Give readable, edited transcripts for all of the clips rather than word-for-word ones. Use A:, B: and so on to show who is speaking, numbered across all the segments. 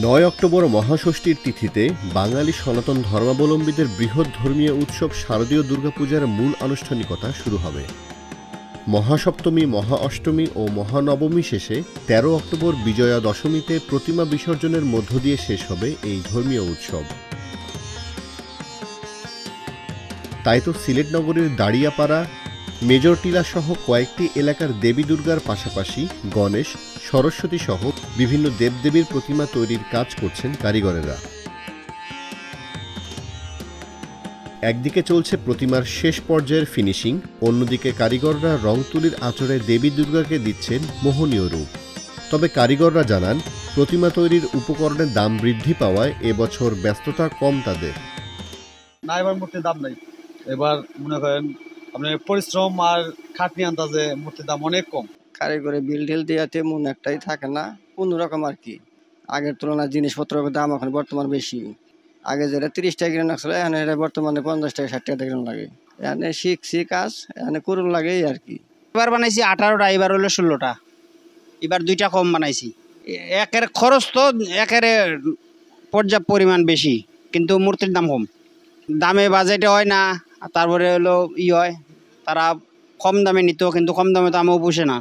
A: ৯ October মহাষষ্ঠীর তিথিতে বাঙালি সনাতন ধর্মাবলম্বীদের বৃহৎ ধর্মীয় উৎসব শারদীয় দুর্গাপূজার মূল আনুষ্ঠানিকতা শুরু হবে। মহাসপ্তমী, মহা অষ্টমী ও মহানবমী শেষে ১৩ অক্টোবর বিজয়া দশমীতে প্রতিমা বিসর্জনের মধ্য দিয়ে শেষ হবে এই ধর্মীয় উৎসব। তাই তো সিলেট নগরীর দাড়িয়াপাড়া, মেজরটিলা সহ কয়েকটি এলাকার দেবী দুর্গার পাশাপাশি গণেশ, সরস্বতী সহ বিভিন্ন দেবদেবীর প্রতিমা তৈরির কাজ করছেন কারিগরেরা। একদিকে চলছে প্রতিমার শেষ পর্যায়ের ফিনিশিং, অন্যদিকে কারিগররা রং তুলির আঁচড়ে দেবী দুর্গাকে দিচ্ছেন মোহনীয় রূপ। তবে কারিগররা জানান, প্রতিমা তৈরির উপকরণের দাম বৃদ্ধি পাওয়ায় এবছর ব্যস্ততা কম তাদের।
B: না, এবার মূর্তির দাম নাই। এবার মনে করেন আপনার পরিশ্রম আর খাটনি আন্দাজে মূর্তির দাম অনেক কম।
C: কারিগরে বিল টিল দেওয়া তেমন একটাই থাকে না, কোনোরকম আর কি। আগের তুলনায় জিনিসপত্রের দাম এখন বর্তমান বেশি। আগে যেটা 30 টাকা কিনে রাখছিল, এখন এটা বর্তমানে 50 টাকা 60 টাকা কিনে লাগে। এখানে শিখছি কাজ, এখানে করুন লাগে আর কি।
D: এবার বানাইছি 18টা, এবার হলো 16টা। এবার 2টা কম বানাইছি। একের খরচ তো একের পর্যাপ্ত পরিমাণ বেশি, কিন্তু মূর্তির দাম কম। দামে বাজেটে হয় না, তারপরে হলো হয় তারা কম দামে নিত, কিন্তু কম দামে তো আমিও পুষে না।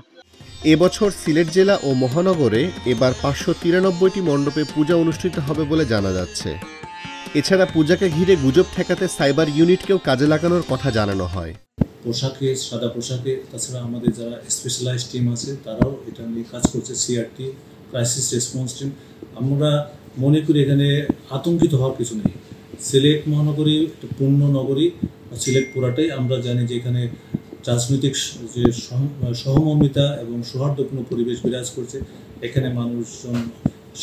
A: এবছর সিলেট জেলা ও মহানগরে এবার 593টি মণ্ডপে পূজা অনুষ্ঠিত হবে বলে জানা যাচ্ছে। এছাড়া পূজাকে ঘিরে গুজব ঠেকাতে সাইবার ইউনিটকেও কাজে লাগানোর কথা জানানো হয়।
E: পোশাকে, সাদা পোশাকে, তাছাড়া আমাদের যারা স্পেশালাইজ টিম আছে তারাও এটা নিয়ে কাজ করছে। CRT, crisis response team. আমরা মনে করি এখানে আতঙ্কিত হওয়ার কিছু নেই। সিলেট মহানগরী একটা পূর্ণ নগরী, সিলেট পুরাটাই আমরা জানি যে এখানে রাজনৈতিক যে সহমর্মিতা এবং সৌহার্দ্যপূর্ণ পরিবেশ বিরাজ করছে। এখানে মানুষজন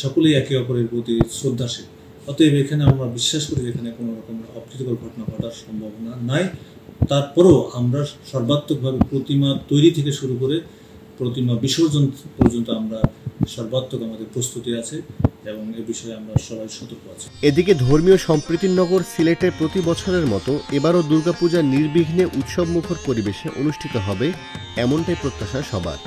E: সকলেই একে অপরের প্রতি শ্রদ্ধাশীল। অতএব এখানে আমরা বিশ্বাস করি এখানে কোনো রকম অপ্রীতিকর ঘটনা ঘটার সম্ভাবনা নাই। তারপরেও আমরা সর্বাত্মকভাবে প্রতিমা তৈরি থেকে শুরু করে প্রতিমা বিসর্জন পর্যন্ত আমরা সর্বাত্মক আমাদের প্রস্তুতি আছে এবং এ বিষয়ে আমরা সবাই সতর্ক আছি।
A: এদিকে ধর্মীয় সম্প্রীতির নগর সিলেটে প্রতি বছরের মতো এবারও দুর্গাপূজা নির্বিঘ্নে উৎসবমুখর পরিবেশে অনুষ্ঠিত হবে, এমনটাই প্রত্যাশা সবার।